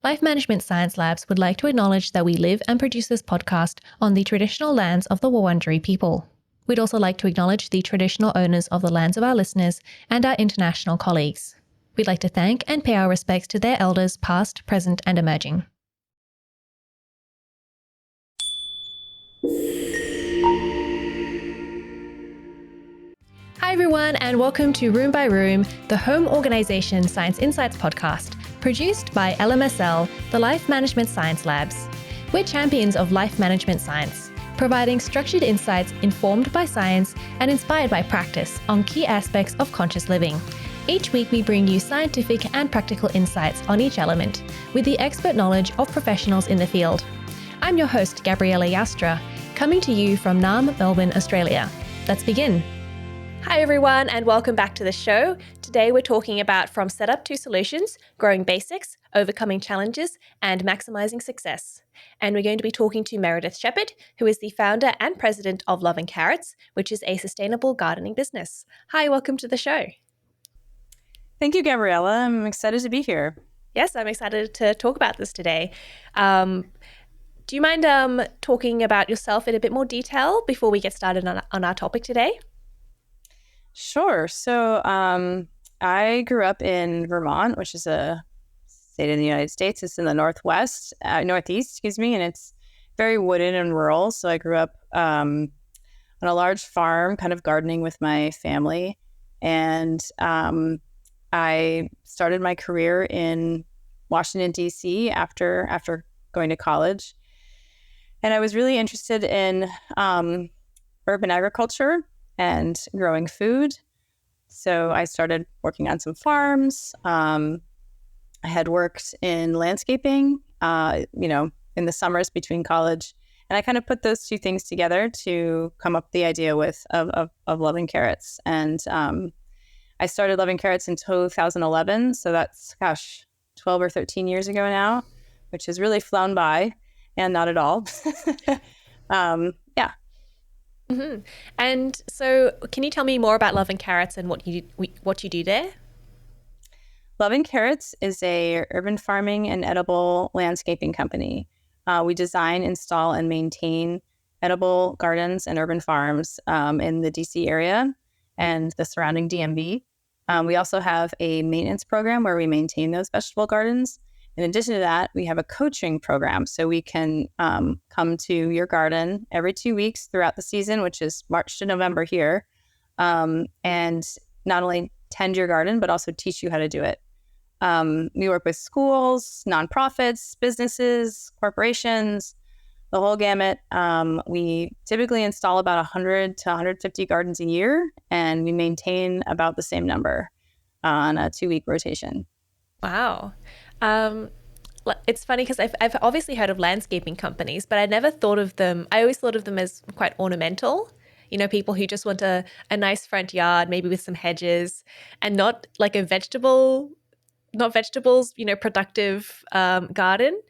Life Management Science Labs would like to acknowledge that we live and produce this podcast on the traditional lands of the Wurundjeri people. We'd also like to acknowledge the traditional owners of the lands of our listeners and our international colleagues. We'd like to thank and pay our respects to their elders past, present, and emerging. Hi everyone, and welcome to Room by Room, the home organisation Science Insights podcast, produced by LMSL, the Life Management Science Labs. We're champions of life management science, providing structured insights informed by science and inspired by practice on key aspects of conscious living. Each week we bring you scientific and practical insights on each element, with the expert knowledge of professionals in the field. I'm your host, Gabriella Joustra, coming to you from Naarm, Melbourne, Australia. Let's begin. Hi everyone, and welcome back to the show. Today we're talking about from setup to solutions, growing basics, overcoming challenges, and maximizing success. And we're going to be talking to Meredith Shepard, who is the founder and president of Love and Carrots, which is a sustainable gardening business. Hi, welcome to the show. Thank you, Gabriella. I'm excited to be here. Yes, I'm excited to talk about this today. Do you mind talking about yourself in a bit more detail before we get started on our topic today? Sure. So I grew up in Vermont, which is a state in the United States. It's in the northeast, and it's very wooded and rural. So I grew up on a large farm, kind of gardening with my family. And I started my career in Washington, D.C. after going to college. And I was really interested in urban agriculture and growing food. So I started working on some farms. I had worked in landscaping, in the summers between college. And I kind of put those two things together to come up with the idea of Love and Carrots. And I started Love and Carrots in 2011. So that's, 12 or 13 years ago now, which has really flown by, and not at all. Mm-hmm. And so can you tell me more about Love and Carrots and what you do there? Love and Carrots is a urban farming and edible landscaping company. We design, install, and maintain edible gardens and urban farms in the DC area and the surrounding DMV. We also have a maintenance program where we maintain those vegetable gardens. In addition to that, we have a coaching program, so we can come to your garden every 2 weeks throughout the season, which is March to November here, and not only tend your garden, but also teach you how to do it. We work with schools, nonprofits, businesses, corporations, the whole gamut. We typically install about 100 to 150 gardens a year, and we maintain about the same number on a 2-week rotation. Wow. It's funny because I've obviously heard of landscaping companies, but I never thought of them. I always thought of them as quite ornamental. You know, people who just want a nice front yard, maybe with some hedges, and not like not vegetables, productive garden.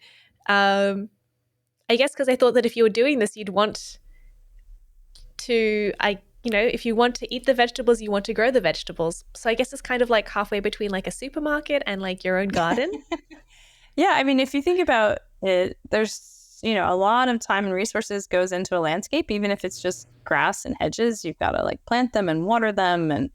I guess because I thought that if you were doing this, you'd want to, if you want to eat the vegetables, you want to grow the vegetables. So I guess it's kind of like halfway between like a supermarket and like your own garden. Yeah, I mean, if you think about it, there's, a lot of time and resources goes into a landscape, even if it's just grass and hedges. You've got to like plant them and water them and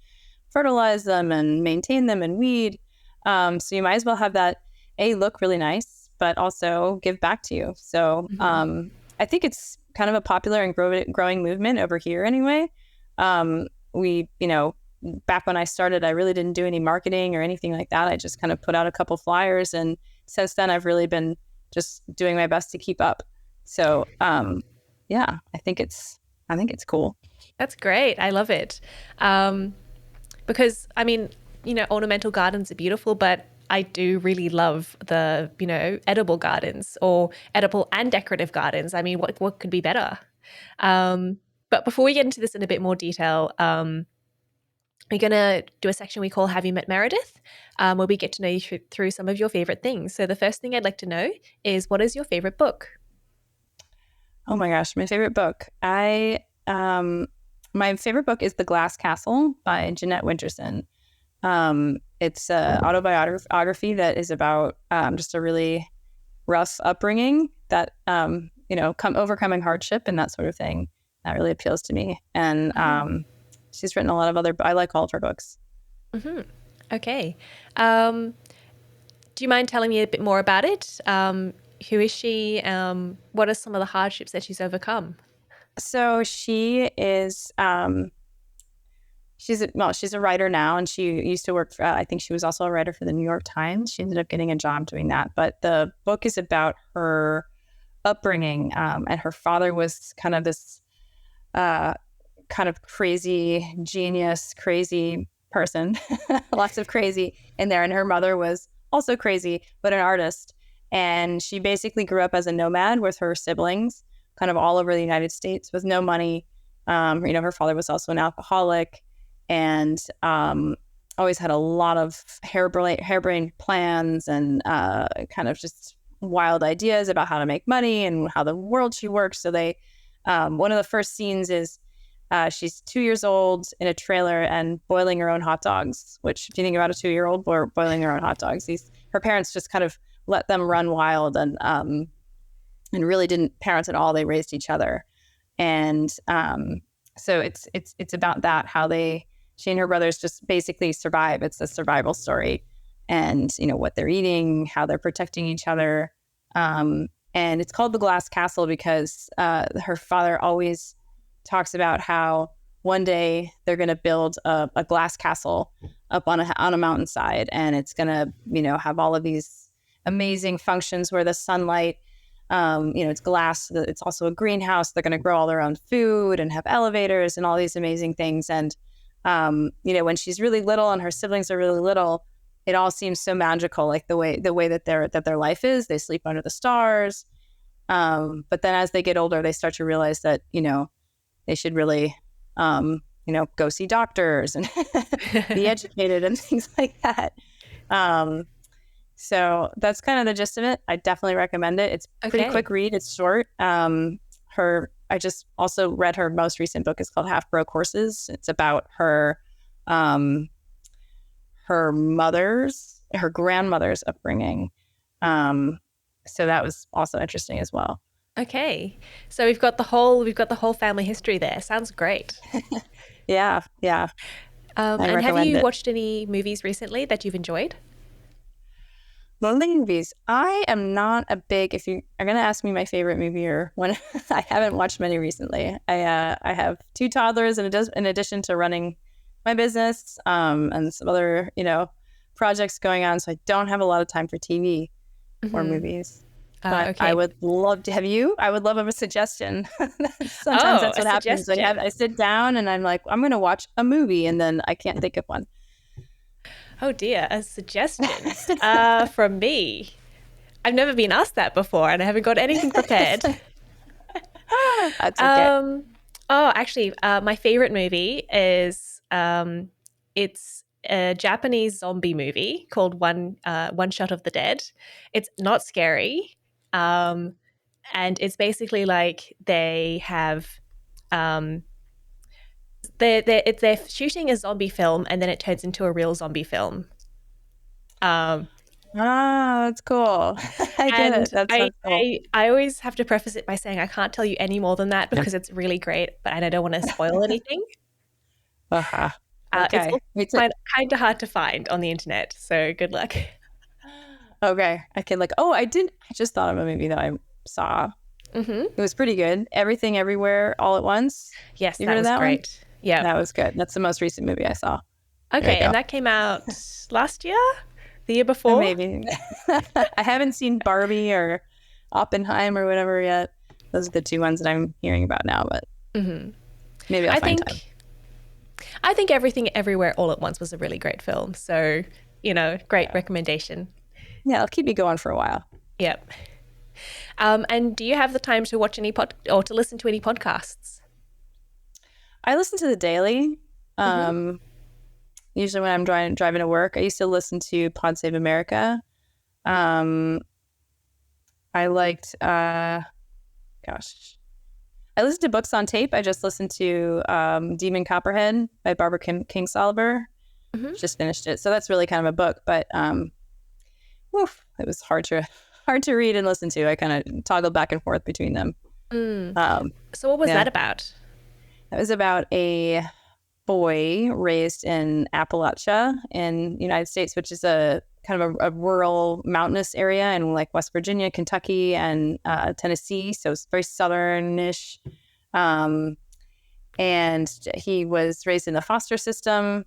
fertilize them and maintain them and weed. So you might as well have that look really nice, but also give back to you. So I think it's kind of a popular and growing movement over here anyway. We, back when I started, I really didn't do any marketing or anything like that. I just kind of put out a couple flyers, and since then I've really been just doing my best to keep up. So, I think it's cool. That's great. I love it. Because I mean, ornamental gardens are beautiful, but I do really love the, edible gardens or edible and decorative gardens. I mean, what could be better? But before we get into this in a bit more detail, we're going to do a section we call Have You Met Meredith, where we get to know you through some of your favorite things. So the first thing I'd like to know is, what is your favorite book? Oh my gosh, my favorite book. My favorite book is The Glass Castle by Jeanette Winterson. It's an autobiography that is about just a really rough upbringing, that overcoming hardship and that sort of thing, that really appeals to me. And she's written a lot of other. I like all of her books. Mm-hmm. Okay. Do you mind telling me a bit more about it? Who is she? What are some of the hardships that she's overcome? So she is. She's a writer now, and she used to work for, I think she was also a writer for the New York Times. She ended up getting a job doing that. But the book is about her upbringing. And her father was kind of this kind of crazy genius, crazy person, lots of crazy in there. And her mother was also crazy, but an artist. And she basically grew up as a nomad with her siblings, kind of all over the United States with no money. Her father was also an alcoholic, and always had a lot of harebrained plans and kind of just wild ideas about how to make money and how the world should work. So one of the first scenes is she's 2 years old in a trailer and boiling her own hot dogs, which, if you think about a 2-year-old boiling her own hot dogs, her parents just kind of let them run wild and really didn't parent at all. They raised each other. And so it's about that, how she and her brothers just basically survive. It's a survival story, and what they're eating, how they're protecting each other. And it's called The Glass Castle because her father always talks about how one day they're going to build a glass castle up on a mountainside, and it's going to have all of these amazing functions where the sunlight, it's glass. It's also a greenhouse. They're going to grow all their own food and have elevators and all these amazing things. And when she's really little and her siblings are really little, it all seems so magical, like the way that their life is. They sleep under the stars. But then as they get older, they start to realize that, they should really, go see doctors and be educated and things like that. So that's kind of the gist of it. I definitely recommend it. It's a pretty quick read. It's short. I just also read her most recent book. It's called Half Broke Horses. It's about her grandmother's upbringing. So that was also interesting as well. Okay. So we've got the whole family history there. Sounds great. Yeah. And have you watched any movies recently that you've enjoyed? Movies. I am not a big. If you are going to ask me my favorite movie or one, I haven't watched many recently. I have 2 toddlers, and in addition to running my business and some other projects going on, so I don't have a lot of time for TV or movies. But okay. I would love to have you. I would love a suggestion. Sometimes that's what happens. Like I sit down and I'm like, I'm going to watch a movie, and then I can't think of one. Oh dear, a suggestion from me. I've never been asked that before, and I haven't got anything prepared. That's okay. Actually, my favorite movie is it's a Japanese zombie movie called One Shot of the Dead. It's not scary, and it's basically like they have. They're shooting a zombie film, and then it turns into a real zombie film. That's cool. I get it. That sounds cool. I always have to preface it by saying I can't tell you any more than that because it's really great, but I don't want to spoil anything. Okay. It's kind of hard to find on the internet, so good luck. Okay. I can I just thought of a movie that I saw. Mm-hmm. It was pretty good. Everything Everywhere All at Once. Yes, that was great. Yeah, that was good. That's the most recent movie I saw. Okay, and that came out last year, the year before. Maybe. I haven't seen Barbie or Oppenheimer or whatever yet. Those are the 2 ones that I'm hearing about now, but maybe I'll find time. I think Everything Everywhere All at Once was a really great film. So, great recommendation. Yeah, it'll keep me going for a while. Yep. And do you have the time to watch any or to listen to any podcasts? I listen to The Daily. Usually when I'm driving to work. I used to listen to Pod Save America. I liked, I listened to Books on Tape. I just listened to Demon Copperhead by Barbara Kingsolver. Just finished it. So that's really kind of a book, but it was hard hard to read and listen to. I kind of toggled back and forth between them. So what was that about? That was about a boy raised in Appalachia in the United States, which is a kind of a rural mountainous area in like West Virginia, Kentucky, and Tennessee. So it's very southernish. And he was raised in the foster system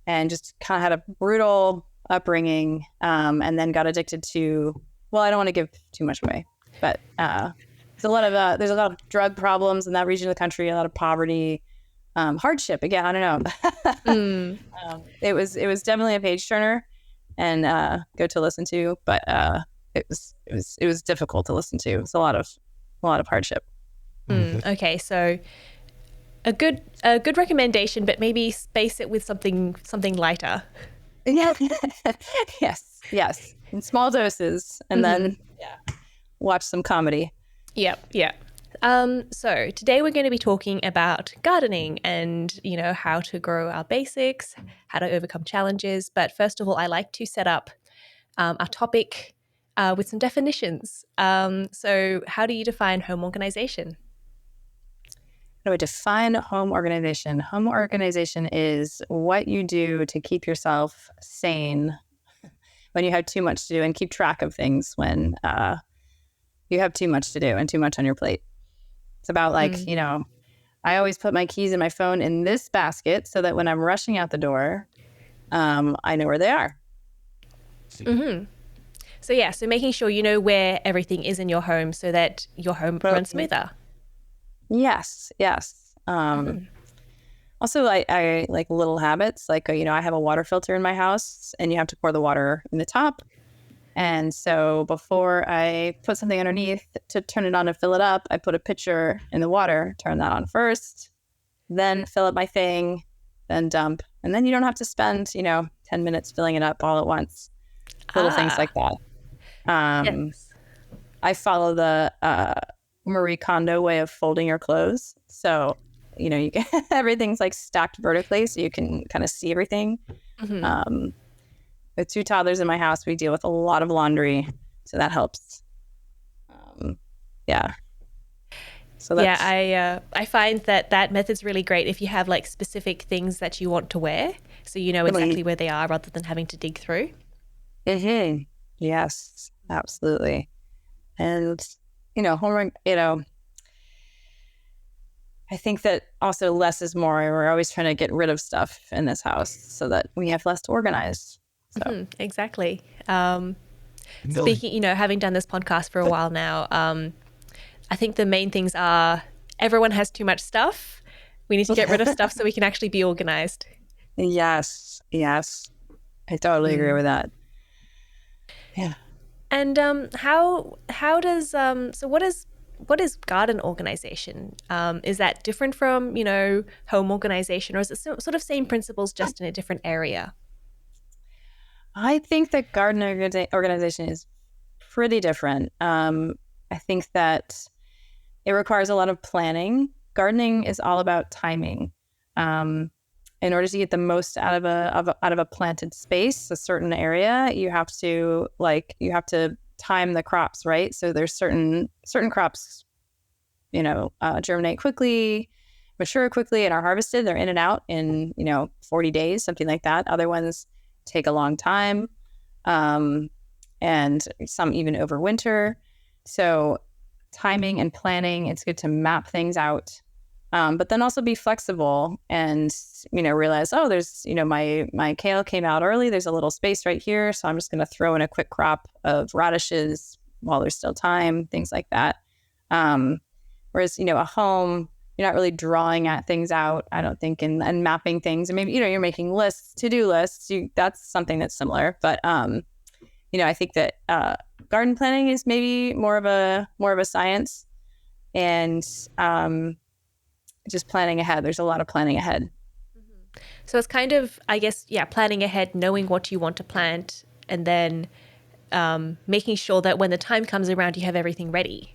and just kind of had a brutal upbringing, and then got addicted to, well, I don't want to give too much away, but there's a lot of drug problems in that region of the country, a lot of poverty, hardship. Again, I don't know. It was definitely a page turner and good to listen to, but it was difficult to listen to. It's a lot of hardship. Okay, so a good recommendation, but maybe space it with something lighter. Yeah. Yes. In small doses, and then watch some comedy. Yep. So today we're going to be talking about gardening and, how to grow our basics, how to overcome challenges. But first of all, I like to set up our topic with some definitions. So how do you define home organization? How do I define home organization? Home organization is what you do to keep yourself sane when you have too much to do, and keep track of things when you have too much to do and too much on your plate. It's about I always put my keys and my phone in this basket so that when I'm rushing out the door, I know where they are. Mm-hmm. So making sure you know where everything is in your home so that your home runs smoother. Yes. Also, I like little habits. Like, I have a water filter in my house, and you have to pour the water in the top. And so before I put something underneath to turn it on and fill it up, I put a pitcher in the water, turn that on first, then fill up my thing, then dump. And then you don't have to spend, 10 minutes filling it up all at once. Little things like that. Yes. I follow the Marie Kondo way of folding your clothes. So, you get everything's like stacked vertically so you can kind of see everything. Mm-hmm. With 2 toddlers in my house, we deal with a lot of laundry, so that helps. So that's... I find that method's really great if you have like specific things that you want to wear, so you know exactly where they are rather than having to dig through. Mm-hmm. Yes, absolutely. And homework. I think that also less is more. We're always trying to get rid of stuff in this house so that we have less to organize. So. Exactly. Speaking, having done this podcast for a while now, I think the main things are everyone has too much stuff. We need to get rid of stuff so we can actually be organized. Yes. I totally agree with that. Yeah. And how does so what is garden organization? Is that different from home organization, or is it sort of same principles just in a different area? I think that garden organization is pretty different. I think that it requires a lot of planning. Gardening is all about timing. In order to get the most out of a planted space, a certain area, you have to time the crops, right? So there's certain crops, germinate quickly, mature quickly, and are harvested. They're in and out in 40 days, something like that. Other ones take a long time, and some even over winter. So timing and planning, it's good to map things out, but then also be flexible and realize, there's my kale came out early, there's a little space right here, so I'm just going to throw in a quick crop of radishes while there's still time, things like that. Whereas a home, you're not really drawing at things out, I don't think, and mapping things. And maybe, you're making lists, to-do lists. That's something that's similar. But, I think that garden planning is maybe more of a science, and just planning ahead. There's a lot of planning ahead. Mm-hmm. So it's kind of, I guess, planning ahead, knowing what you want to plant, and then making sure that when the time comes around, you have everything ready.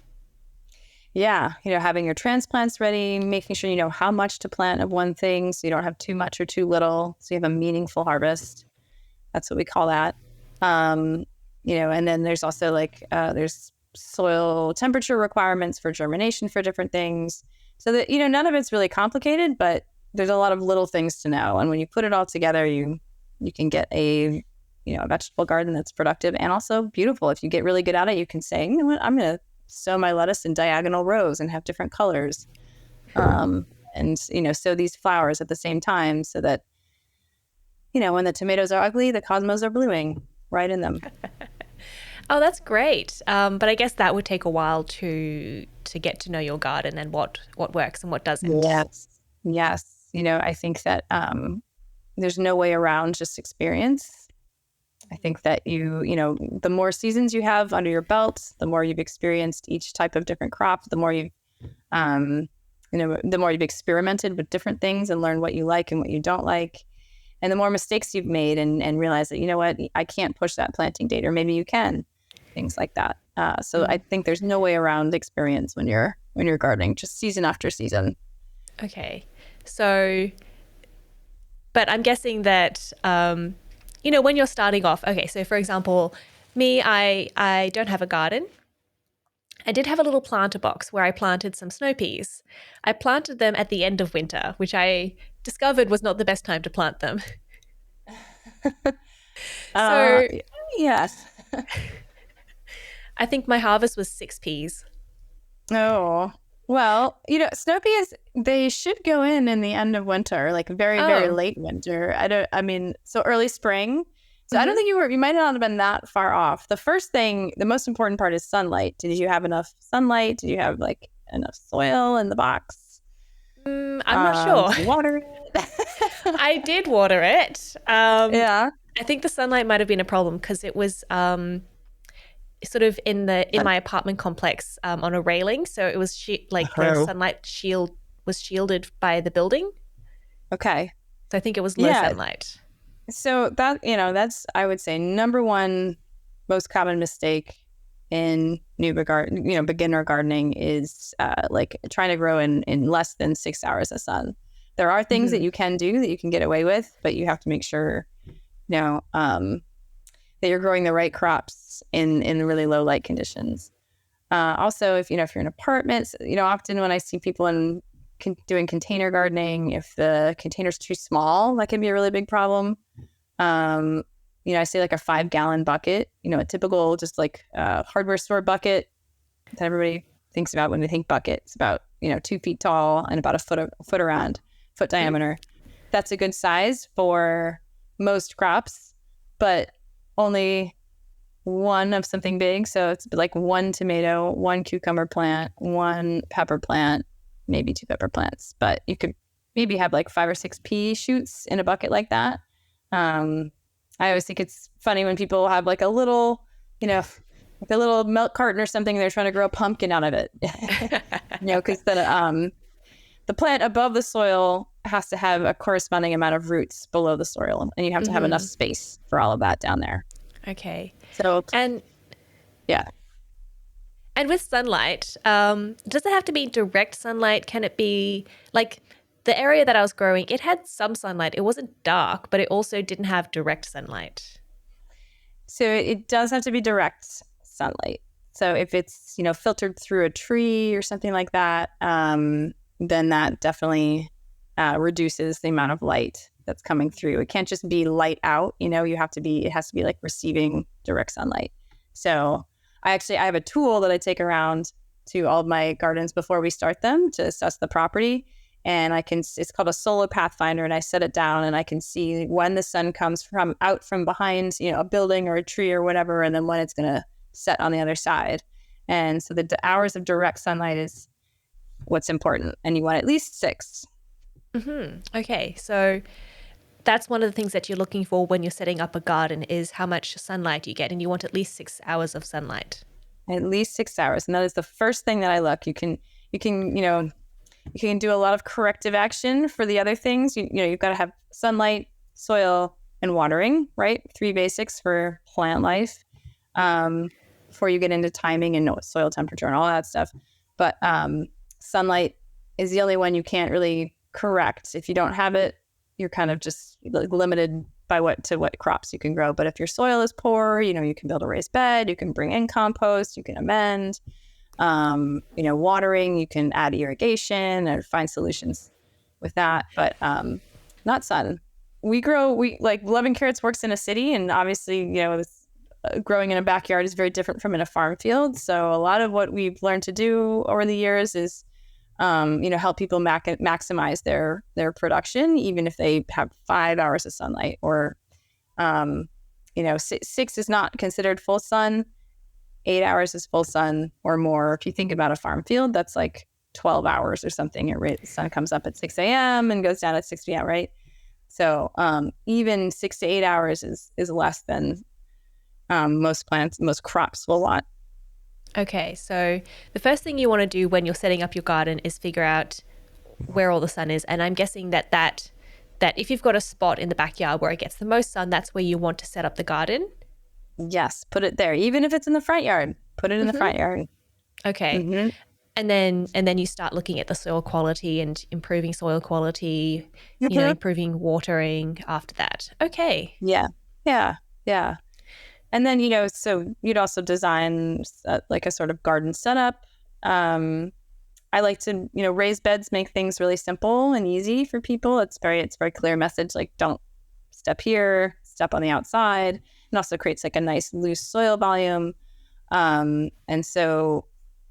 Yeah, having your transplants ready, making sure you know how much to plant of one thing so you don't have too much or too little, so you have a meaningful harvest. That's what we call that. and then there's also like there's soil temperature requirements for germination for different things. So that, none of it's really complicated, but there's a lot of little things to know. And when you put it all together, you can get a vegetable garden that's productive and also beautiful. If you get really good at it, you can say, you know what, I'm going to sow my lettuce in diagonal rows and have different colors. And, sow these flowers at the same time so that, when the tomatoes are ugly, the cosmos are blooming right in them. Oh, that's great. But I guess that would take a while to get to know your garden and what works and what doesn't. Yes. I think that there's no way around just experience. I think that the more seasons you have under your belt, the more you've experienced each type of different crop, the more you've, the more you've experimented with different things and learned what you like and what you don't like. And the more mistakes you've made and realize that, what, I can't push that planting date, or maybe you can, things like that. So I think there's no way around experience when you're gardening, just season after season. Okay. So, but I'm guessing that, when you're starting off, okay, so for example, me, I don't have a garden. I did have a little planter box where I planted some snow peas. I planted them at the end of winter, which I discovered was not the best time to plant them. So, yes. I think my harvest was 6 peas. Oh, well, snow peas, they should go in the end of winter, like very, very late winter. So early spring. So I don't think you might not have been that far off. The most important part is sunlight. Did you have enough sunlight? Did you have like enough soil in the box? I'm not sure. Did you water it? I did water it. Yeah. I think the sunlight might have been a problem because it was sort of in my apartment complex on a railing. So it was the sunlight was shielded by the building. Okay. So I think it was low sunlight. So that, that's, I would say, number one most common mistake in beginner gardening is like trying to grow in less than 6 hours of sun. There are things that you can do that you can get away with, but you have to make sure, that you're growing the right crops in really low light conditions. Also, if you're in apartments, often when I see people doing container gardening, if the container's too small, that can be a really big problem. I say like a 5-gallon bucket, a typical just like hardware store bucket that everybody thinks about when they think bucket. It's about 2 feet tall and about a foot diameter. That's a good size for most crops, but only one of something big. So it's like 1 tomato, 1 cucumber plant, 1 pepper plant, maybe 2 pepper plants. But you could maybe have like 5 or 6 pea shoots in a bucket like that. I always think it's funny when people have like a little, like a little milk carton or something, they're trying to grow a pumpkin out of it. Because the plant above the soil has to have a corresponding amount of roots below the soil, and you have to have enough space for all of that down there. Okay. So, yeah. And with sunlight, does it have to be direct sunlight? Can it be like the area that I was growing, it had some sunlight. It wasn't dark, but it also didn't have direct sunlight. So it does have to be direct sunlight. So if it's, filtered through a tree or something like that, then that definitely reduces the amount of light that's coming through. It can't just be light out, it has to be like receiving direct sunlight. So I have a tool that I take around to all of my gardens before we start them to assess the property. And it's called a solar pathfinder, and I set it down and I can see when the sun comes out from behind, a building or a tree or whatever, and then when it's going to set on the other side. And so the hours of direct sunlight is what's important, and you want at least 6. Okay, so that's one of the things that you're looking for when you're setting up a garden is how much sunlight you get, and you want at least 6 hours of sunlight. At least 6 hours, and that is the first thing that I look. You can you can do a lot of corrective action for the other things. You've got to have sunlight, soil, and watering, right? 3 basics for plant life before you get into timing and soil temperature and all that stuff. But sunlight is the only one you can't really correct. If you don't have it, you're kind of just limited by what crops you can grow. But if your soil is poor, you can build a raised bed, you can bring in compost, you can amend, watering, you can add irrigation and find solutions with that. But not sun. We like 11 carrots works in a city, and obviously, growing in a backyard is very different from in a farm field. So a lot of what we've learned to do over the years is help people maximize their production, even if they have 5 hours of sunlight, or 6 is not considered full sun. 8 hours is full sun or more. If you think about a farm field, that's like 12 hours or something. The sun comes up at 6 a.m. and goes down at 6 p.m., right? So even 6 to 8 hours is less than most crops will want. Okay, so the first thing you want to do when you're setting up your garden is figure out where all the sun is. And I'm guessing that if you've got a spot in the backyard where it gets the most sun, that's where you want to set up the garden. Yes, put it there. Even if it's in the front yard, put it in the front yard. Okay. Mm-hmm. And then you start looking at the soil quality and improving soil quality, improving watering after that. Okay. Yeah. And then, so you'd also design like a sort of garden setup. I like to, raised beds make things really simple and easy for people. It's very clear message, like don't step here, step on the outside. It also creates like a nice loose soil volume. And so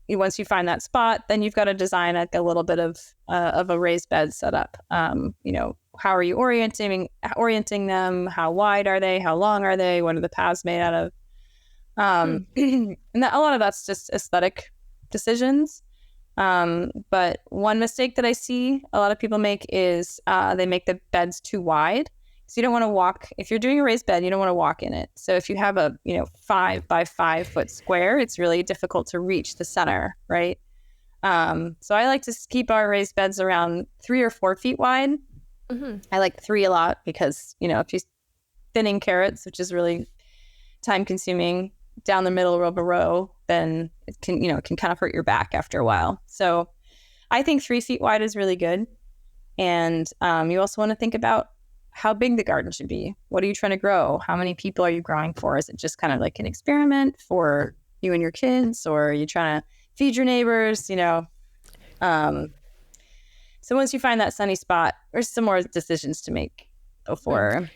once you find that spot, then you've got to design like a little bit of a raised bed setup. How are you orienting them? How wide are they? How long are they? What are the paths made out of? And a lot of that's just aesthetic decisions. But one mistake that I see a lot of people make is they make the beds too wide. So you don't want to walk. If you're doing a raised bed, you don't want to walk in it. So if you have a 5 by 5 foot square, it's really difficult to reach the center, right? So I like to keep our raised beds around 3 or 4 feet wide. Mm-hmm. I like 3 a lot because if you're thinning carrots, which is really time consuming, down the middle of a row, then it can kind of hurt your back after a while. So I think 3 feet wide is really good. And you also want to think about how big the garden should be. What are you trying to grow? How many people are you growing for? Is it just kind of like an experiment for you and your kids, or are you trying to feed your neighbors? So once you find that sunny spot, there's some more decisions to make before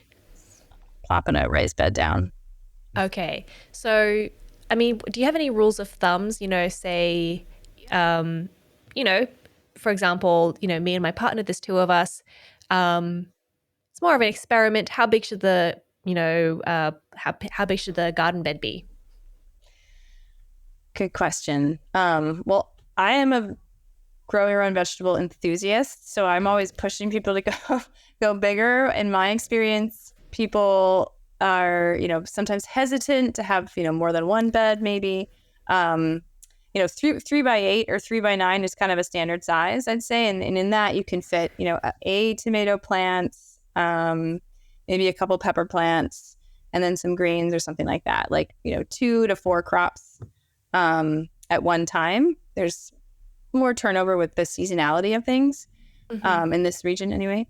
plopping a raised bed down. Okay. So, I mean, do you have any rules of thumbs, say, for example, me and my partner, there's 2 of us, it's more of an experiment. How big should the, how big should the garden bed be? Good question. Well, I am a grow your own vegetable enthusiast, so I'm always pushing people to go bigger. In my experience, people are, sometimes hesitant to have, more than one bed, maybe. 3 by 8 or 3 by 9 is kind of a standard size, I'd say. And in that you can fit, a tomato plant, maybe a couple pepper plants, and then some greens or something like that. Like, 2 to 4 crops at one time. There's more turnover with the seasonality of things in this region anyway.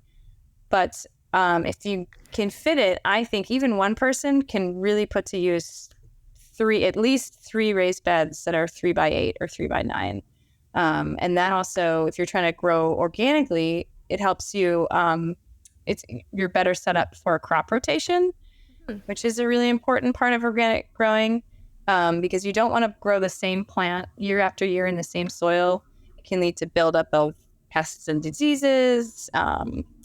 But if you can fit it, I think even one person can really put to use at least 3 raised beds that are 3 by 8 or 3 by 9. And that also, if you're trying to grow organically, it helps you, you're better set up for crop rotation, which is a really important part of organic growing, because you don't want to grow the same plant year after year in the same soil. It can lead to buildup of pests and diseases.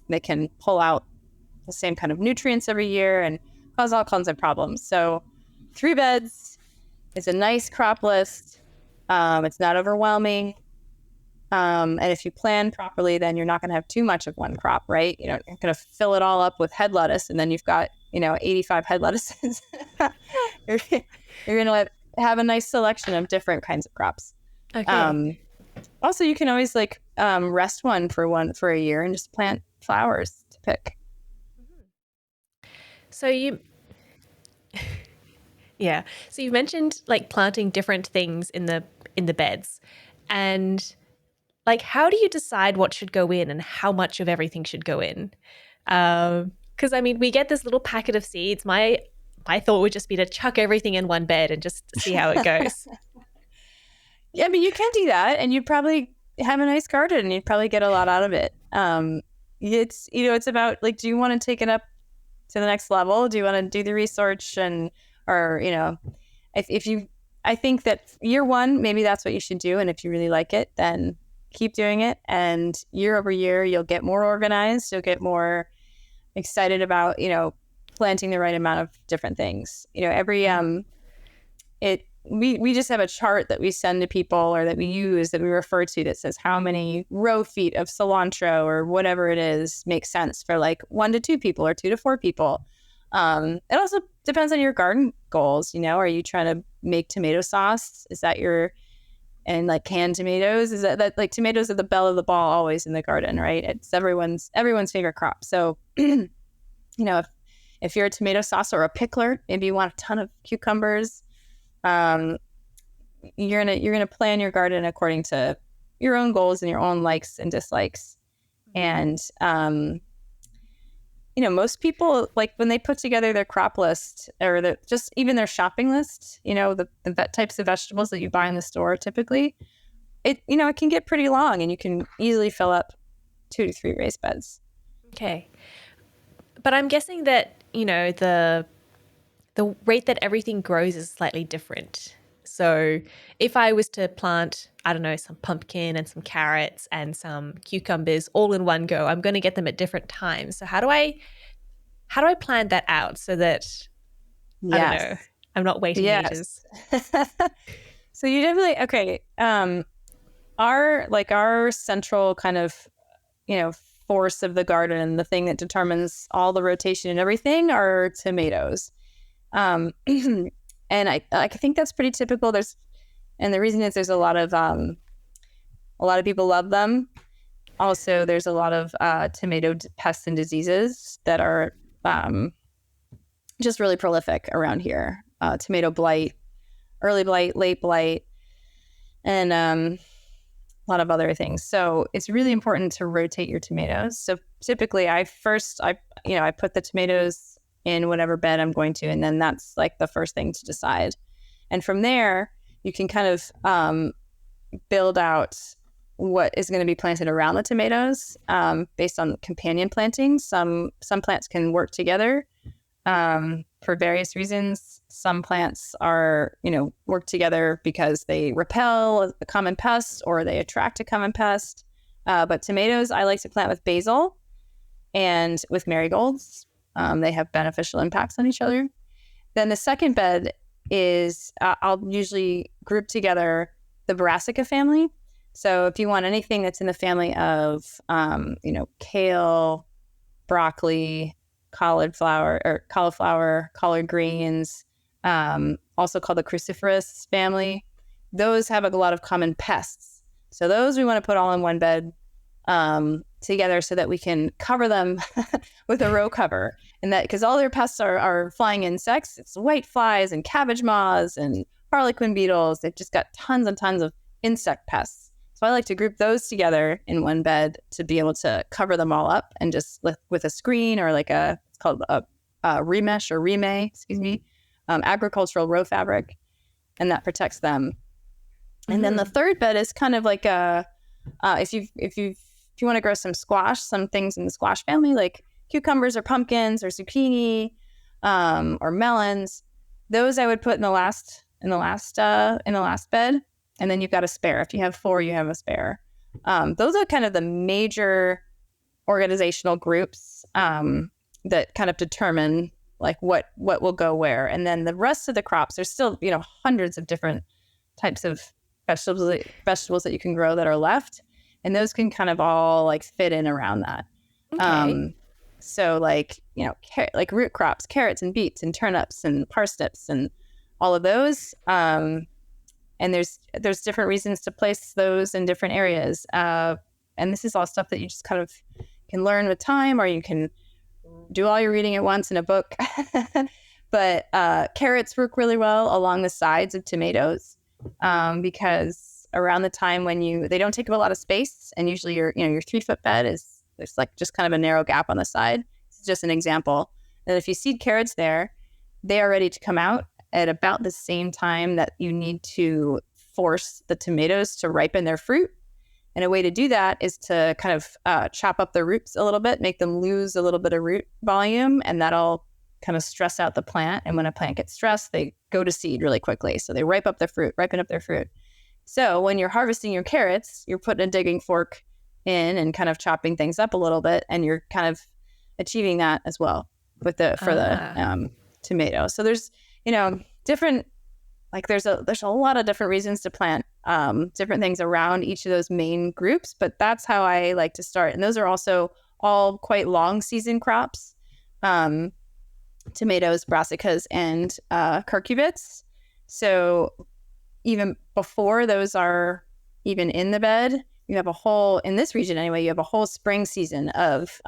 They can pull out the same kind of nutrients every year and cause all kinds of problems. So 3 beds is a nice crop list. It's not overwhelming. And if you plan properly, then you're not going to have too much of one crop, right? You're going to fill it all up with head lettuce, and then you've got, 85 head lettuces. you're going to have a nice selection of different kinds of crops. Okay. Also, you can always rest one for a year and just plant flowers to pick. So yeah. So you mentioned planting different things in the beds, and how do you decide what should go in and how much of everything should go in? Because I mean, we get this little packet of seeds. My thought would just be to chuck everything in one bed and just see how it goes. Yeah, I mean, you can do that, and you'd probably have a nice garden, and you'd probably get a lot out of it. It's it's about like, do you want to take it up to the next level? Do you want to do the research or if you, I think that year one, maybe that's what you should do, and if you really like it, then keep doing it, and year over year, you'll get more organized, you'll get more excited about planting the right amount of different things. We just have a chart that we send to people or that we use that we refer to that says how many row feet of cilantro or whatever it is makes sense for like 1 to 2 people or 2 to 4 people. It also depends on your garden goals. Are you trying to make tomato sauce? Is that and like canned tomatoes? Is that like tomatoes are the belle of the ball always in the garden, right? It's everyone's favorite crop. So, if you're a tomato sauce or a pickler, maybe you want a ton of cucumbers. You're gonna plan your garden according to your own goals and your own likes and dislikes. And most people, like when they put together their crop list or just even their shopping list, the types of vegetables that you buy in the store, typically, it can get pretty long, and you can easily fill up 2 to 3 raised beds. Okay, but I'm guessing that the rate that everything grows is slightly different. So if I was to plant, I don't know, some pumpkin and some carrots and some cucumbers all in one go, I'm going to get them at different times. So how do I plan that out so that, I don't know, I'm not waiting ages? So you definitely, okay. Our central kind of, force of the garden, the thing that determines all the rotation and everything, are tomatoes. And I think that's pretty typical. And the reason is there's a lot of people love them. Also, there's a lot of tomato pests and diseases that are just really prolific around here. Tomato blight, early blight, late blight, and a lot of other things. So it's really important to rotate your tomatoes. So typically, I put the tomatoes in whatever bed I'm going to, and then that's like the first thing to decide. And from there, you can kind of build out what is going to be planted around the tomatoes based on companion planting. Some plants can work together for various reasons. Some plants work together because they repel a common pest or they attract a common pest. But tomatoes, I like to plant with basil and with marigolds. They have beneficial impacts on each other. Then the second bed is I'll usually group together the brassica family. So if you want anything that's in the family of, kale, broccoli, cauliflower, collard greens, also called the cruciferous family, those have a lot of common pests. So those we want to put all in one bed together so that we can cover them with a row cover. And that, because all their pests are flying insects, it's white flies and cabbage moths and harlequin beetles. They've just got tons and tons of insect pests. So I like to group those together in one bed to be able to cover them all up, and just with a screen or like it's called a remesh or remay, agricultural row fabric, and that protects them. And then the third bed is kind of like if you want to grow some things in the squash family, like cucumbers or pumpkins or zucchini or melons, those I would put in the last bed. And then you've got a spare. If you have 4, you have a spare. Those are kind of the major organizational groups that kind of determine like what will go where. And then the rest of the crops, there's still hundreds of different types of vegetables that you can grow that are left, and those can kind of all like fit in around that. Okay. So like like root crops, carrots and beets and turnips and parsnips and all of those. And there's different reasons to place those in different areas. And this is all stuff that you just kind of can learn with time, or you can do all your reading at once in a book. But carrots work really well along the sides of tomatoes because around the time when they don't take up a lot of space, and usually your 3-foot bed there's like just kind of a narrow gap on the side. It's just an example. And if you seed carrots there, they are ready to come out at about the same time that you need to force the tomatoes to ripen their fruit. And a way to do that is to kind of chop up the roots a little bit, make them lose a little bit of root volume, and that'll kind of stress out the plant. And when a plant gets stressed, they go to seed really quickly. So they ripen up their fruit. So when you're harvesting your carrots, you're putting a digging fork in and kind of chopping things up a little bit, and you're kind of achieving that as well with the tomato. So there's different, like there's a lot of different reasons to plant different things around each of those main groups, but that's how I like to start. And those are also all quite long season crops. Tomatoes, brassicas, and cucurbits. So even before those are even in the bed, you have in this region anyway, you have a whole spring season of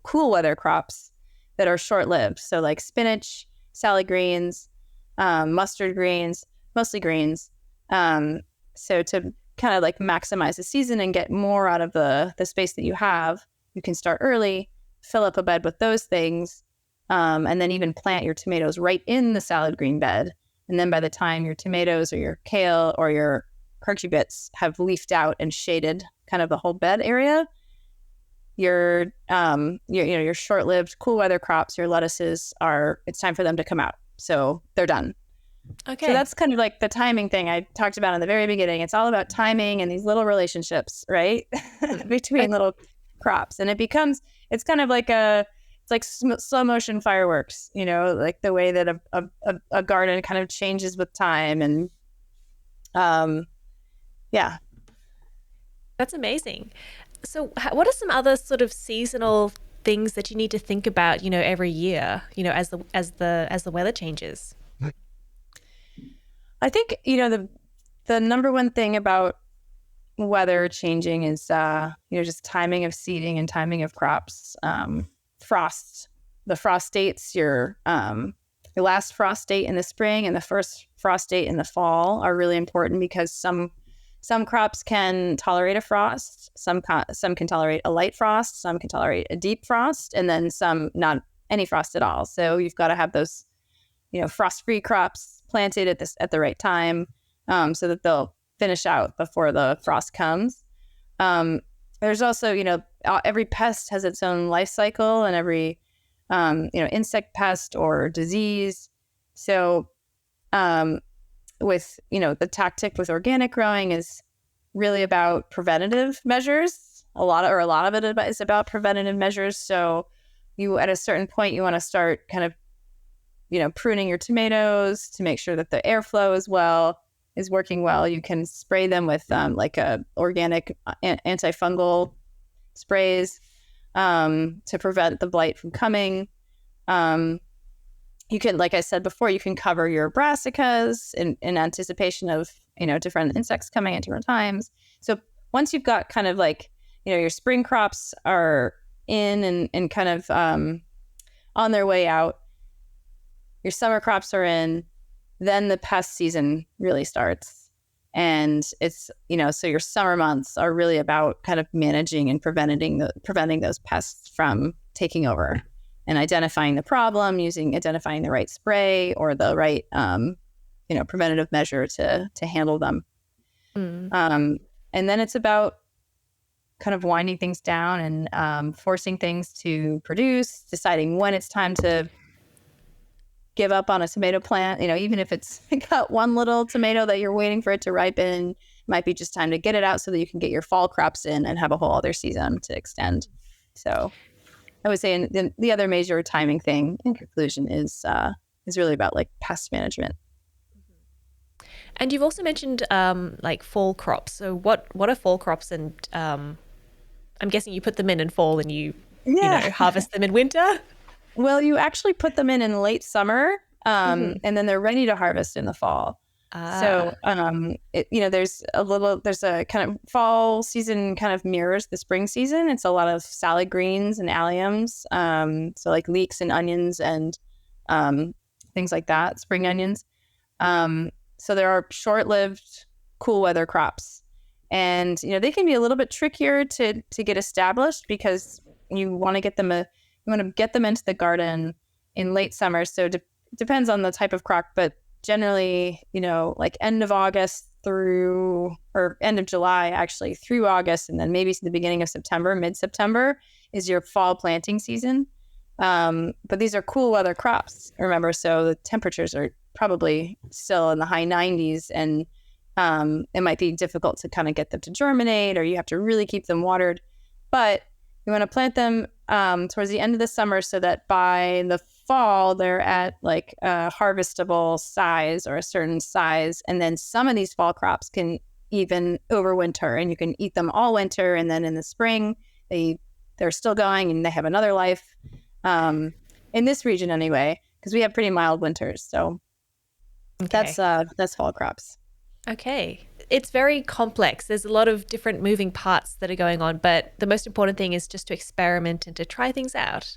cool weather crops that are short-lived. So like spinach, salad greens, mustard greens, mostly greens. So to kind of like maximize the season and get more out of the space that you have, you can start early, fill up a bed with those things, and then even plant your tomatoes right in the salad green bed. And then by the time your tomatoes or your kale or your cucurbits have leafed out and shaded kind of the whole bed area, your short-lived cool weather crops, your lettuces it's time for them to come out. So they're done. Okay. So that's kind of like the timing thing I talked about in the very beginning. It's all about timing and these little relationships, right? Between little crops. And it's kind of like it's like slow motion fireworks, like the way that a garden kind of changes with time. And yeah. That's amazing. So what are some other sort of seasonal things that you need to think about, every year, as the weather changes? I think, the number one thing about weather changing is, just timing of seeding and timing of crops. The frost dates, your last frost date in the spring and the first frost date in the fall are really important because some crops can tolerate a frost, some can tolerate a light frost, some can tolerate a deep frost, and then some not any frost at all. So you've got to have those, frost-free crops planted at the right time, so that they'll finish out before the frost comes. There's also, every pest has its own life cycle, and every insect pest or disease. So with the tactic with organic growing is really about preventative measures. A lot of it is about preventative measures. So you, at a certain point, you want to start kind of pruning your tomatoes to make sure that the airflow is working well. You can spray them with like a organic antifungal sprays to prevent the blight from coming. You can, like I said before, you can cover your brassicas in anticipation of, different insects coming at different times. So once you've got kind of like, your spring crops are in and kind of on their way out, your summer crops are in, then the pest season really starts. And it's, so your summer months are really about kind of managing and preventing those pests from taking over. And identifying the problem, identifying the right spray or the right, preventative measure to handle them. And then it's about kind of winding things down and forcing things to produce, deciding when it's time to give up on a tomato plant. Even if it's got one little tomato that you're waiting for it to ripen, it might be just time to get it out so that you can get your fall crops in and have a whole other season to extend. So I would say the other major timing thing in conclusion is really about like pest management. And you've also mentioned like fall crops. So what are fall crops? And I'm guessing you put them in fall and you harvest them in winter. Well, you actually put them in late summer, and then they're ready to harvest in the fall. So, there's a kind of fall season kind of mirrors the spring season. It's a lot of salad greens and alliums. So like leeks and onions and things like that, spring onions. So there are short-lived cool weather crops, and they can be a little bit trickier to get established because you want to get them want to get them into the garden in late summer. So depends on the type of crop, but generally, like end of August or end of July, actually, through August, and then maybe to the beginning of September, mid-September is your fall planting season. But these are cool weather crops, remember, so the temperatures are probably still in the high 90s, and it might be difficult to kind of get them to germinate, or you have to really keep them watered. But you want to plant them towards the end of the summer so that by the fall, they're at like a harvestable size or a certain size. And then some of these fall crops can even overwinter, and you can eat them all winter. And then in the spring, they're still going and they have another life. In this region anyway, because we have pretty mild winters. So that's fall crops. Okay. It's very complex. There's a lot of different moving parts that are going on, but the most important thing is just to experiment and to try things out.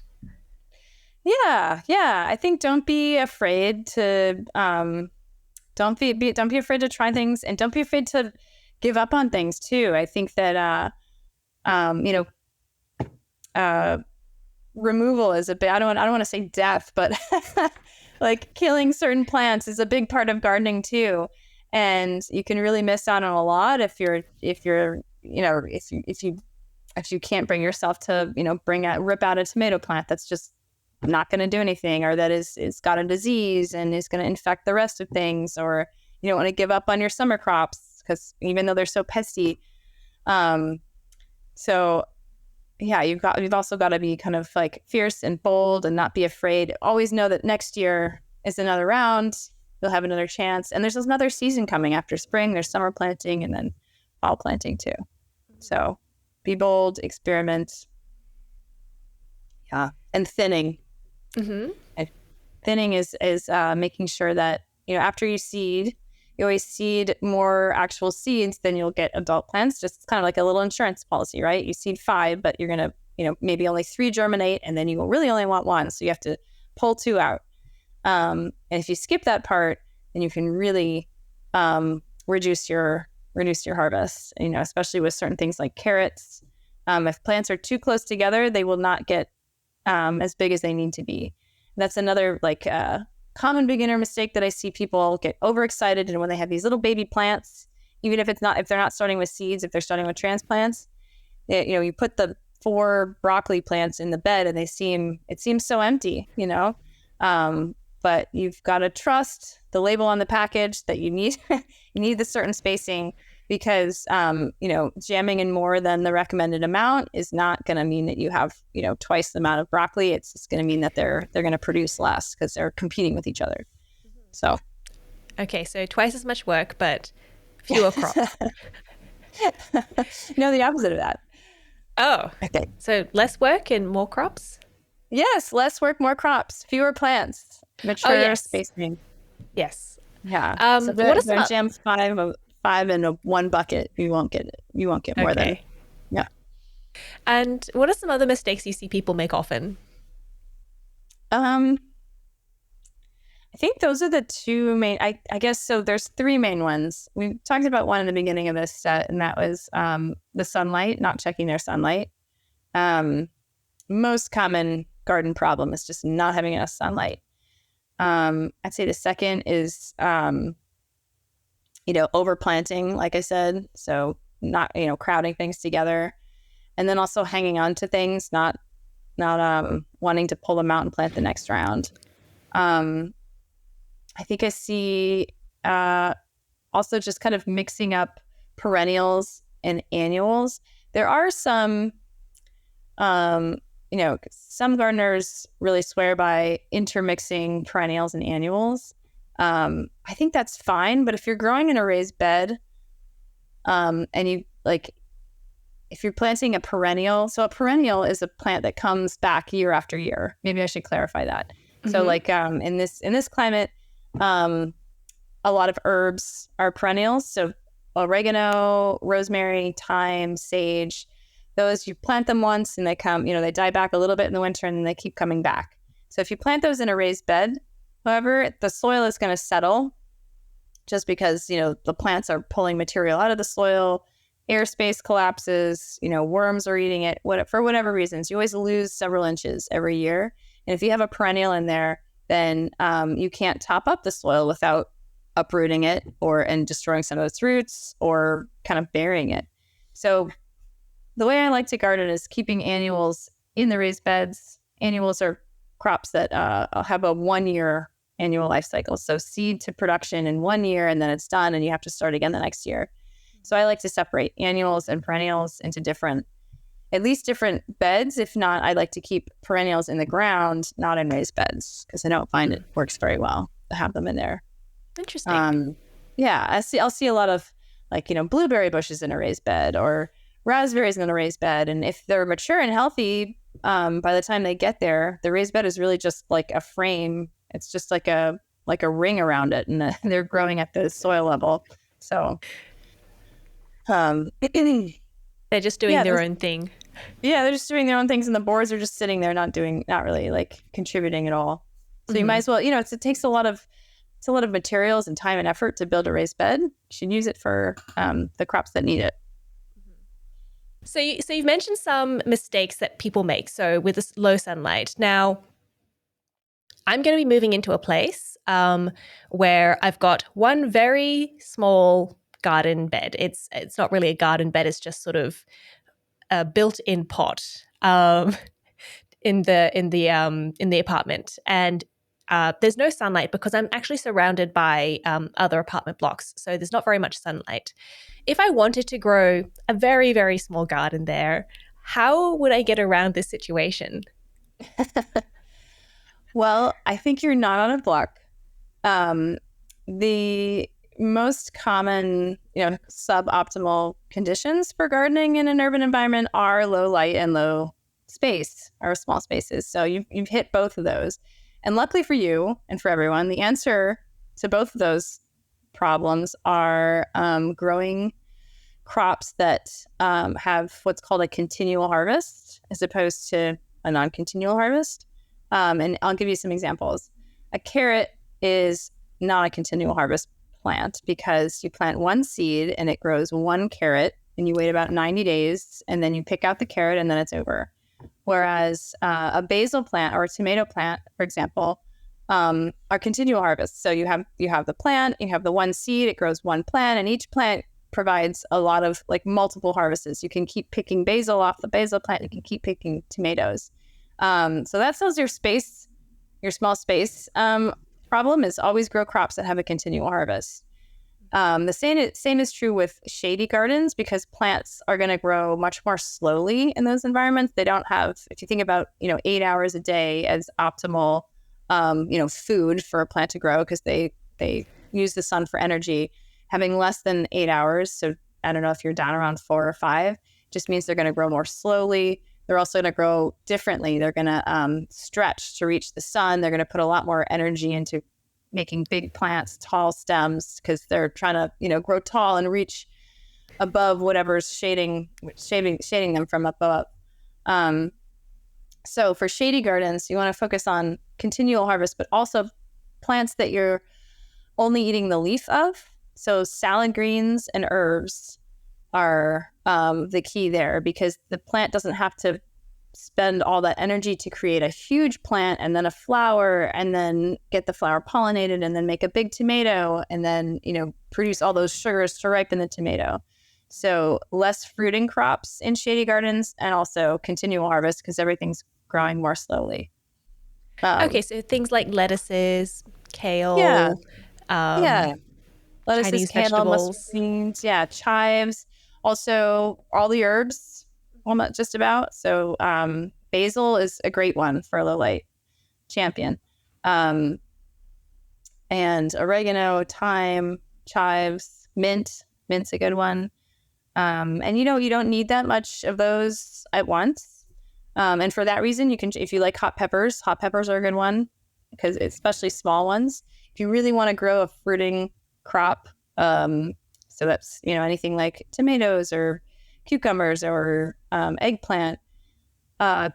Yeah. I think don't be afraid to don't be afraid to try things, and don't be afraid to give up on things too. I think that removal is a bit, I don't want to say death, but like killing certain plants is a big part of gardening too. And you can really miss out on a lot if you can't bring yourself to, rip out a tomato plant that's just not going to do anything, or that is got a disease and is going to infect the rest of things, or you don't want to give up on your summer crops because even though they're so pesky. So yeah, you've also got to be kind of like fierce and bold and not be afraid. Always know that next year is another round. You'll have another chance. And there's another season coming after spring. There's summer planting and then fall planting too. So be bold, experiment. Yeah. And thinning. Mm-hmm. And thinning is making sure that, after you seed, you always seed more actual seeds than you'll get adult plants. Just kind of like a little insurance policy, right? You seed 5, but you're going to, maybe only 3 germinate, and then you will really only want 1. So you have to pull 2 out. And if you skip that part, then you can really reduce your harvest, especially with certain things like carrots. If plants are too close together, they will not get as big as they need to be. That's another common beginner mistake that I see. People get overexcited, and when they have these little baby plants, even if they're not starting with seeds, if they're starting with transplants, you put the 4 broccoli plants in the bed and it seems so empty, but you've got to trust the label on the package that you need the certain spacing, because jamming in more than the recommended amount is not going to mean that you have twice the amount of broccoli. It's just going to mean that they're going to produce less because they're competing with each other. So okay, so twice as much work but fewer crops. No, the opposite of that. Oh, okay. So less work and more crops? Yes, less work, more crops, fewer plants, mature spacing. Yes. Yeah. So don't jam 5 in 1 bucket. You won't get it. You won't get more than. Yeah. And what are some other mistakes you see people make often? I think those are the 2 main. I guess so. There's 3 main ones. We talked about one in the beginning of this set, and that was the sunlight, not checking their sunlight. Most common garden problem is just not having enough sunlight. I'd say the second is overplanting, like I said. So not, crowding things together, and then also hanging on to things, not wanting to pull them out and plant the next round. I think I see also just kind of mixing up perennials and annuals. There are some, some gardeners really swear by intermixing perennials and annuals. I think that's fine, but if you're growing in a raised bed, and if you're planting a perennial, so a perennial is a plant that comes back year after year. Maybe I should clarify that. Mm-hmm. So in this climate, a lot of herbs are perennials. So oregano, rosemary, thyme, sage, those you plant them once and they come, they die back a little bit in the winter and then they keep coming back. So if you plant those in a raised bed, however, the soil is going to settle just because, the plants are pulling material out of the soil airspace collapses, worms are eating it, for whatever reasons. You always lose several inches every year. And if you have a perennial in there, then you can't top up the soil without uprooting it and destroying some of its roots or kind of burying it. So the way I like to garden is keeping annuals in the raised beds. Annuals are crops that have a 1-year annual life cycle. So seed to production in 1 year, and then it's done, and you have to start again the next year. So I like to separate annuals and perennials into at least different beds. If not, I like to keep perennials in the ground, not in raised beds, because I don't find it works very well to have them in there. Interesting. I'll see a lot of blueberry bushes in a raised bed or raspberries in a raised bed. And if they're mature and healthy, by the time they get there, the raised bed is really just like a frame. It's just like a ring around it, and they're growing at the soil level. So they're just doing their own thing. Yeah, they're just doing their own things, and the boards are just sitting there, not really contributing at all. So you might as well, it takes a lot of materials and time and effort to build a raised bed. You should use it for the crops that need it. So you've mentioned some mistakes that people make. So with this low sunlight. Now, I'm going to be moving into a place where I've got one very small garden bed. It's not really a garden bed. It's just sort of a built-in pot in the apartment, and there's no sunlight because I'm actually surrounded by other apartment blocks. So there's not very much sunlight. If I wanted to grow a very, very small garden there, how would I get around this situation? Well, I think you're not on a block. The most common, suboptimal conditions for gardening in an urban environment are low light and low space, or small spaces. So you've hit both of those. And luckily for you and for everyone, the answer to both of those problems are growing crops that have what's called a continual harvest as opposed to a non-continual harvest. And I'll give you some examples. A carrot is not a continual harvest plant because you plant one seed and it grows one carrot, and you wait about 90 days and then you pick out the carrot and then it's over. Whereas a basil plant or a tomato plant, for example, are continual harvests. So you have the plant, you have the one seed, it grows one plant, and each plant provides a lot of multiple harvests. You can keep picking basil off the basil plant, you can keep picking tomatoes. So that solves your small space problem is always grow crops that have a continual harvest. The same is true with shady gardens because plants are going to grow much more slowly in those environments. They don't have, if you think about, 8 hours a day as optimal, food for a plant to grow because they use the sun for energy. Having less than 8 hours, so I don't know if you're down around 4 or 5, just means they're going to grow more slowly. They're also going to grow differently. They're going to stretch to reach the sun. They're going to put a lot more energy into making big plants, tall stems, because they're trying to, grow tall and reach above whatever's shading them from above. So for shady gardens, you want to focus on continual harvest, but also plants that you're only eating the leaf of. So salad greens and herbs are the key there because the plant doesn't have to spend all that energy to create a huge plant and then a flower and then get the flower pollinated and then make a big tomato and then, produce all those sugars to ripen the tomato. So less fruiting crops in shady gardens and also continual harvest because everything's growing more slowly. Okay, so things like lettuces, kale. Lettuces, Chinese kale, vegetables. mustard beans, chives. Also, all the herbs, not just about. So basil is a great one for a low light champion. And oregano, thyme, chives, mint. Mint's a good one. And you don't need that much of those at once. And for that reason, if you like hot peppers are a good one because especially small ones. If you really want to grow a fruiting crop, so that's anything like tomatoes or cucumbers or eggplant,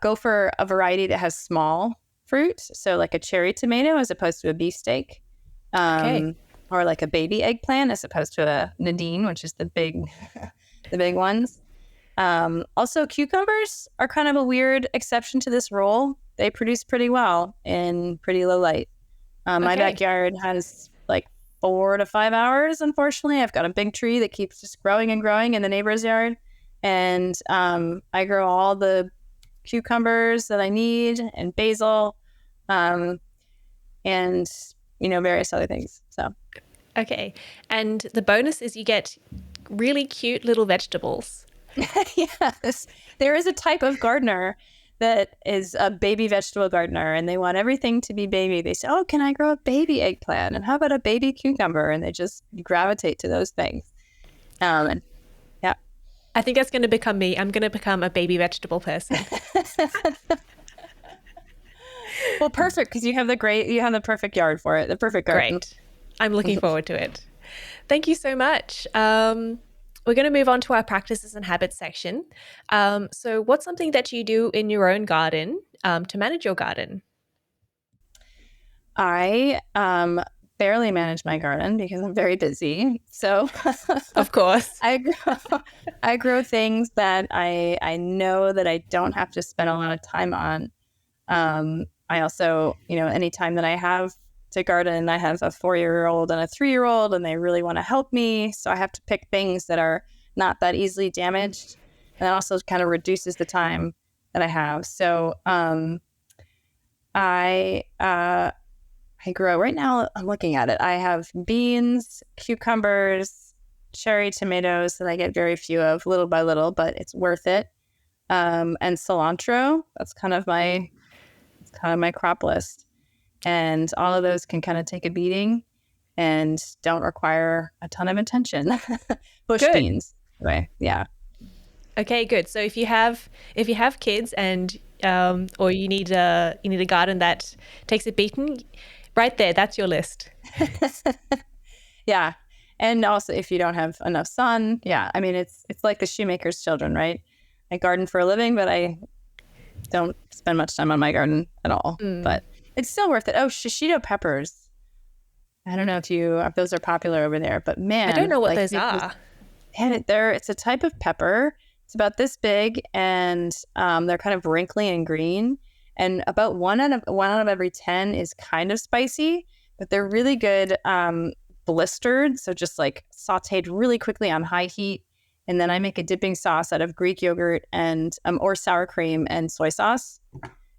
go for a variety that has small fruit, so like a cherry tomato as opposed to a beefsteak, or like a baby eggplant as opposed to a Nadine, which is the big the big ones. Also, cucumbers are kind of a weird exception to this rule. They produce pretty well in pretty low light. My backyard has like 4 to 5 hours, unfortunately. I've got a big tree that keeps just growing and growing in the neighbor's yard. And I grow all the cucumbers that I need and basil and, various other things. So. Okay. And the bonus is you get really cute little vegetables. Yes. There is a type of gardener that is a baby vegetable gardener, and they want everything to be baby. They say, oh, can I grow a baby eggplant? And how about a baby cucumber? And they just gravitate to those things. Yeah. I think that's going to become me. I'm going to become a baby vegetable person. Well, perfect, because you have the perfect yard for it, the perfect garden. Great. I'm looking forward to it. Thank you so much. We're going to move on to our practices and habits section. So what's something that you do in your own garden to manage your garden? I barely manage my garden because I'm very busy. So of course, I grow things that I know that I don't have to spend a lot of time on. I also, anytime that I have to garden, I have a 4-year-old and a 3-year-old, and they really want to help me. So I have to pick things that are not that easily damaged. And that also kind of reduces the time that I have. So I grow right now. I'm looking at it. I have beans, cucumbers, cherry tomatoes that I get very few of, little by little, but it's worth it. And cilantro. That's kind of my crop list. And all of those can kind of take a beating and don't require a ton of attention. Bush beans, anyway. Yeah. Okay, good. So if you have kids and or you need a garden that takes a beating, right there, that's your list. Yeah. And also if you don't have enough sun, yeah. I mean, it's like the shoemaker's children, right? I garden for a living, but I don't spend much time on my garden at all. But it's still worth it. Oh, shishito peppers. I don't know if those are popular over there, but man. I don't know what those are. It's a type of pepper. It's about this big, and they're kind of wrinkly and green. And about one out of every 10 is kind of spicy, but they're really good blistered. So just like sauteed really quickly on high heat. And then I make a dipping sauce out of Greek yogurt and or sour cream and soy sauce.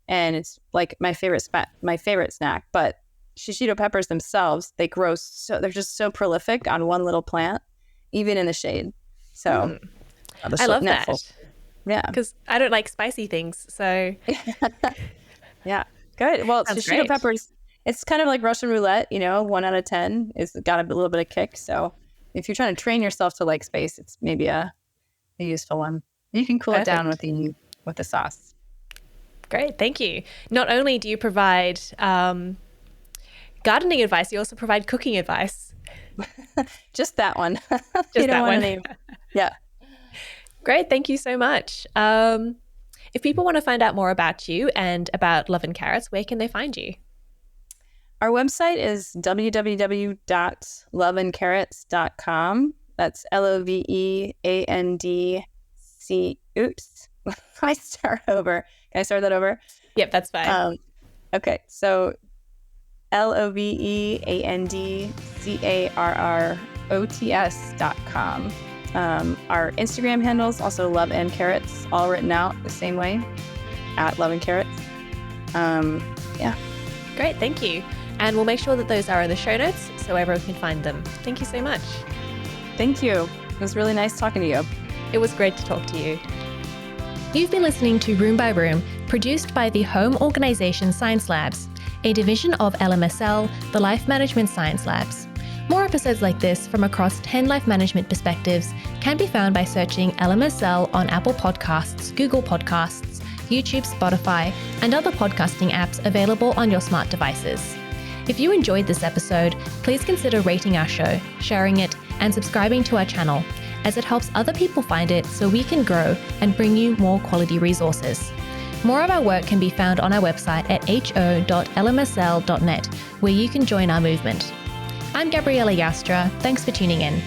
And it's like my favorite snack. But shishito peppers themselves, they're just so prolific on one little plant, even in the shade. So I love that. Yeah, because I don't like spicy things. So yeah, good. Well, shishito peppers, it's kind of like Russian roulette. 1 out of 10 is got a little bit of kick. So if you're trying to train yourself to like spice, it's maybe a useful one. You can cool it down with the sauce. Great, thank you. Not only do you provide gardening advice, you also provide cooking advice. Just that one. Just that one. Yeah. Great, thank you so much. If people want to find out more about you and about Love and Carrots, where can they find you? Our website is www.loveandcarrots.com. That's LOVEANDC. Oops. I start over. Can I start that over? Yep, that's fine. Okay, so LOVEANDCARROTS.com. Our Instagram handles also Love and Carrots, all written out the same way, at Love and Carrots. Yeah. Great, thank you. And we'll make sure that those are in the show notes so everyone can find them. Thank you so much. Thank you. It was really nice talking to you. It was great to talk to you. You've been listening to Room by Room, produced by the Home Organization Science Labs, a division of LMSL, the Life Management Science Labs. More episodes like this from across 10 life management perspectives can be found by searching LMSL on Apple Podcasts, Google Podcasts, YouTube, Spotify, and other podcasting apps available on your smart devices. If you enjoyed this episode, please consider rating our show, sharing it, and subscribing to our channel, as it helps other people find it so we can grow and bring you more quality resources. More of our work can be found on our website at ho.lmsl.net, where you can join our movement. I'm Gabriella Joustra. Thanks for tuning in.